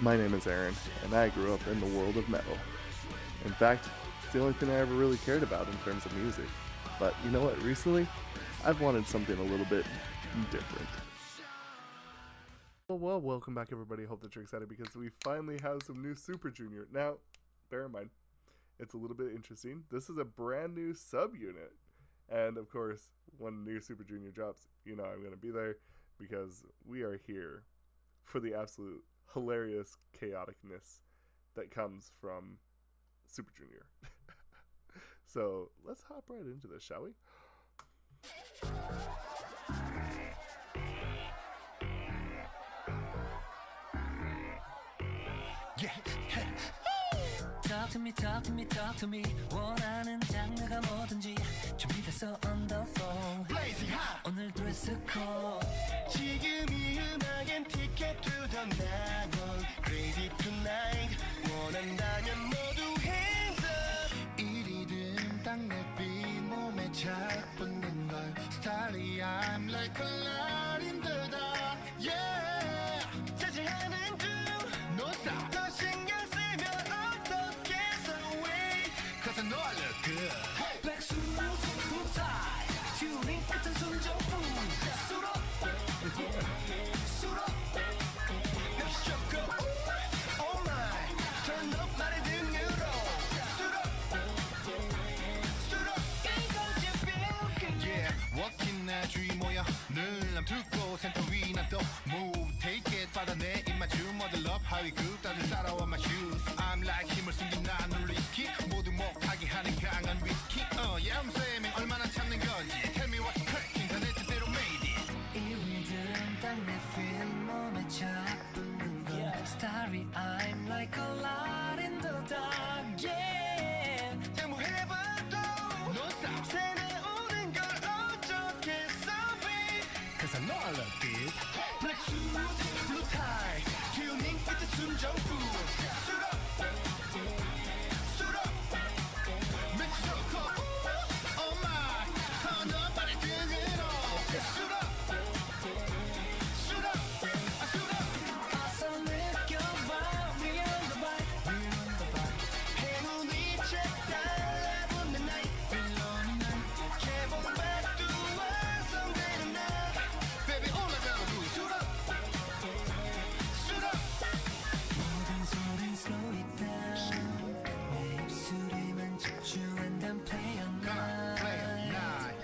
My name is Aaron, and I grew up in the world of metal. In fact, it's the only thing I ever really cared about in terms of music. But you know what, recently, I've wanted something a little bit different. Well, welcome back everybody. Hope that you're excited because we finally have some new Super Junior. Now, bear in mind, it's a little bit interesting. This is a brand new subunit. And of course, when new Super Junior drops, you know I'm going to be there because we are here for the absolute hilarious chaoticness that comes from Super Junior. So let's hop right into this, shall we? Talk to me, talk to me, talk to me. 원하는 장르가 뭐든지 준비됐어 on the phone. Blazing hot. 오늘 dress code. 지금 이 음악엔 ticket to the night. Crazy tonight. 원한다면 모두 hands up. 이리듬 딱 내 beat 몸에 착 붙는 걸. Starry, I'm like a light in the dark. Yeah. 자제하는 중. No stop. 더 신경 쓰면 어떻게 so wait. Cause I know I look good. Hey. Black suit, blue tie. 튜닝 끝은 순정품. Suit up. Suit up. Let's show go. Oh my. Turn up 말의 등으로. Suit up. Suit up. 이것이 feel good. Yeah. walking 내 주위 모여 늘 남투고 센터 위 난 또 move. take it 받아내 입맞춤 model up 하위 급 다들 따라와 my shoes. I'm like 힘을 숨긴 나는 risky. 모두 못하게 하는 강한 위스키. Yeah I'm saying 얼마나 참는 건지. Tell me what's cracking 다 내 뜻대로 made it. 이 리듬 딱 내 feel 몸에 착 붙는 건. Starry I'm like a light in the dark. Yeah 양보해봐도 no stop 새내오는 걸 어쩌겠어 babe. Cause I know I love it. Black suit, blue tie. 튜닝 끝에 순정품. Suit up. Suit up. Make sure go. Oh my. Turn up 말의 등으로. Suit up. Suit up. Suit up. 어서 느껴봐. We on the vibe. We on the vibe. 행운이 채 달라붙는 night. Below the night. 개봉박두 완성되는 날. Baby all I gotta do is suit up. Suit up. 모든 소린 slow it down. 내 입술에만 집중한단 play on night. Gonna play on night.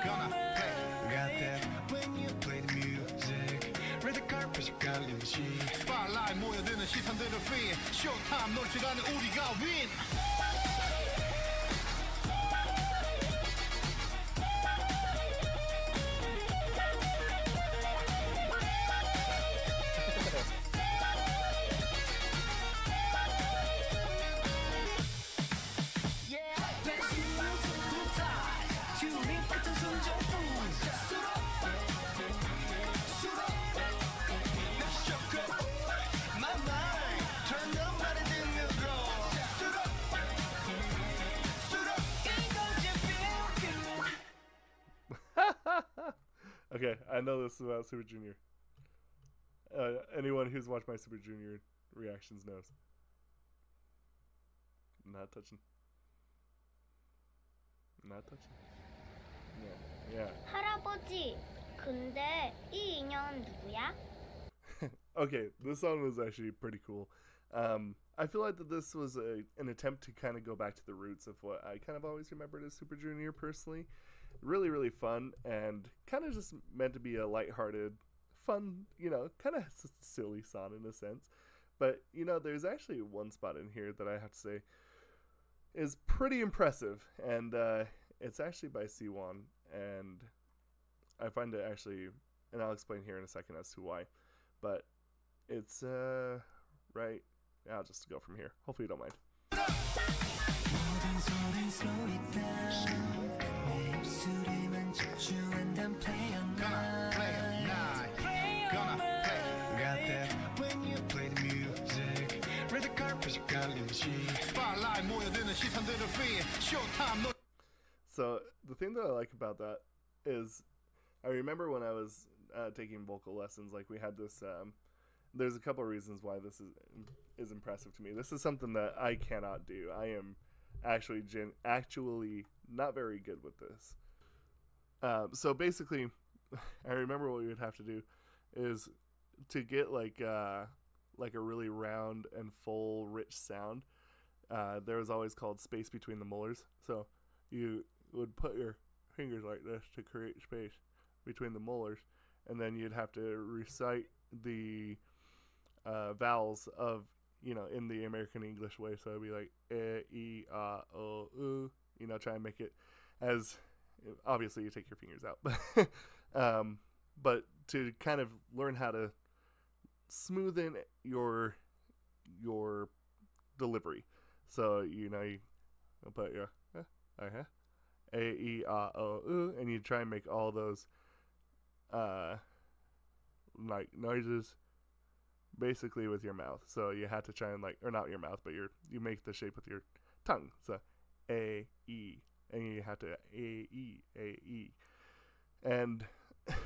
Gonna play. Got that when you play the music. Red carpet 깔린 듯이. Spotlight 모여드는 시선들을 free. Showtime 놀 시간에 우리가 win. Okay, I know this is about Super Junior. Anyone who's watched my Super Junior reactions knows. Not touching. Not touching. Yeah. 할아버지, 근데 이 인연 누구야? Okay, this song was actually pretty cool. I feel like that this was an attempt to kind of go back to the roots of what I kind of always remembered as Super Junior personally. Really, really fun and kind of just meant to be a lighthearted, fun, you know, kind of silly song in a sense. But, you know, there's actually one spot in here that I have to say is pretty impressive. And it's actually by C1. And I find it actually, and I'll explain here in a second as to why. But it's, right, I'll just go from here. Hopefully you don't mind. Gonna play on night. Gonna play. Got that when you play the music. Red carpet 깔린 듯이. Spotlight 모여드는 시선들을 free. Showtime. So the thing that I like about that is I remember when I was taking vocal lessons, like we had this there's a couple of reasons why this is impressive to me. This is something that I cannot do. I am actually not very good with this. So basically, I remember what we would have to do is to get like a really round and full, rich sound. There was always called space between the molars. So you would put your fingers like this to create space between the molars, and then you'd have to recite the vowels of, in the American English way. So it'd be like e, a, o, u. Try and make it as, obviously you take your fingers out, but to kind of learn how to smoothen your delivery. So you put your a, e, a, o, u, and you try and make all those like noises basically with your mouth. So you had to try and or not your mouth, but you make the shape with your tongue. So a, e, and you have to a, e, and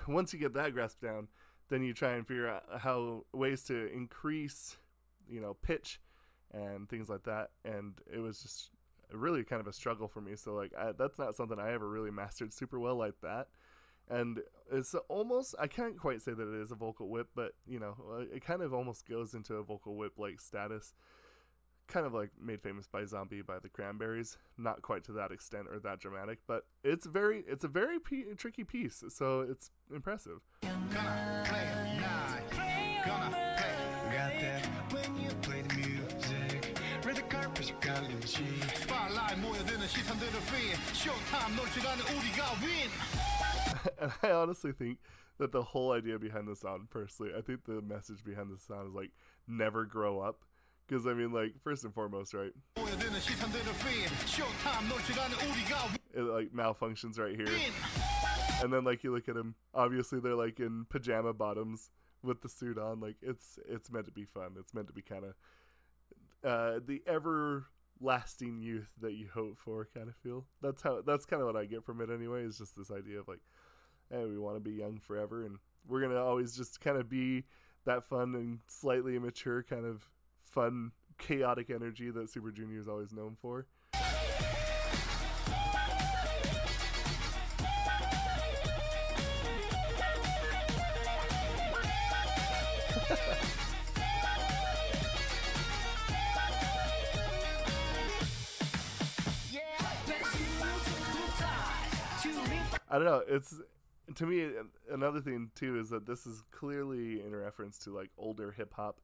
once you get that grasp down, then you try and figure out ways to increase pitch and things like that. And it was just really kind of a struggle for me. So that's not something I ever really mastered super well like that. And it's almost, I can't quite say that it is a vocal whip, but it kind of almost goes into a vocal whip like status, kind of like made famous by Zombie by the Cranberries. Not quite to that extent or that dramatic, but it's a very tricky piece, so it's impressive. Gonna play it nice. Gonna play it. Got that when you play the music. Red the carpet, you got in the sheet. Spotlight 모여드는 시선들을 free. Showtime 놀 시간은 우리가 win. And I honestly think that the whole idea behind the song, personally, I think the message behind the song is never grow up. Because first and foremost, right? It malfunctions right here. And then you look at him, obviously they're in pajama bottoms with the suit on. It's meant to be fun. It's meant to be kind of the everlasting youth that you hope for kind of feel. That's kind of what I get from it anyway, is just this idea of hey, we want to be young forever, and we're going to always just kind of be that fun and slightly immature kind of fun, chaotic energy that Super Junior is always known for. I don't know, to me, another thing too is that this is clearly in reference to older hip-hop,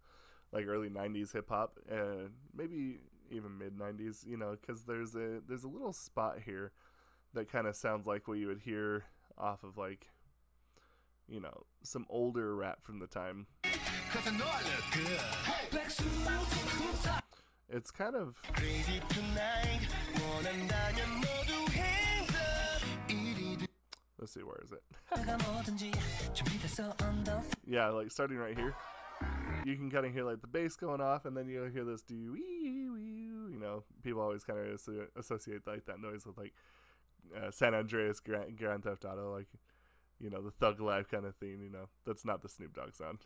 early 90s hip-hop, and maybe even mid-90s, because there's a little spot here that kind of sounds like what you would hear off of some older rap from the time. It's kind of, let's see, where is it? Yeah, starting right here, you can kind of hear the bass going off, and then you'll hear this people always kind of associate that noise with San Andreas Grand Theft Auto, the Thug Life kind of theme. That's not the Snoop Dogg sound.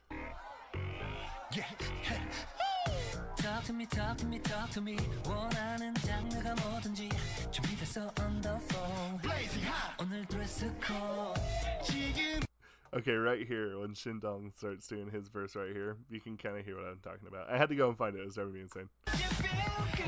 Talk to me, talk to me, talk to me. 원하는 장르가 뭐든지 준비됐어 on the phone. Blazing hot. 오늘 dress code. 지금. Okay, right here, when Shindong starts doing his verse right here, you can kind of hear what I'm talking about. I had to go and find it. It was driving me insane.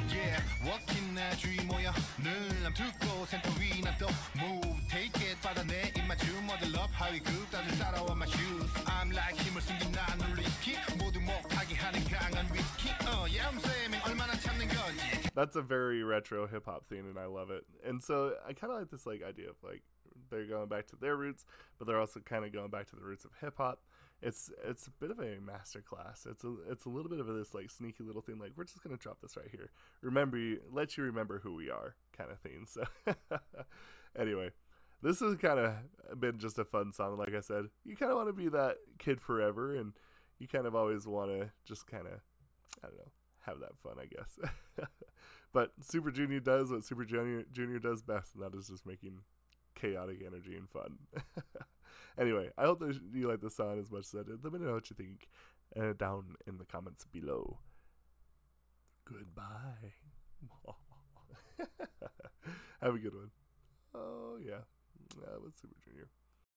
Yeah, walking 내 주위 모여 늘 남투고 센터 위 난또 move take it 받아내 입맞춤 model up 하위 급 다들 따라와 my shoes I'm like 힘을 숨긴 나는 risky 모두 못하게 하는 강한 whiskey yeah I'm saying 얼마나 참는 건지. That's a very retro hip hop theme, and I love it. And so I kind of like this idea of they're going back to their roots, but they're also kind of going back to the roots of hip hop. It's a bit of a masterclass. It's a little bit of this sneaky little thing, we're just gonna drop this right here. Let you remember who we are, kind of thing. So anyway, this has kind of been just a fun song. Like I said, you kind of want to be that kid forever, and you kind of always want to just kind of, I don't know, have that fun, I guess. But Super Junior does what Super Junior does best, and that is just making chaotic energy and fun. Anyway, I hope that you like the song as much as I did. Let me know what you think. down in the comments below. Goodbye. Have a good one. Oh, yeah. That was Super Junior.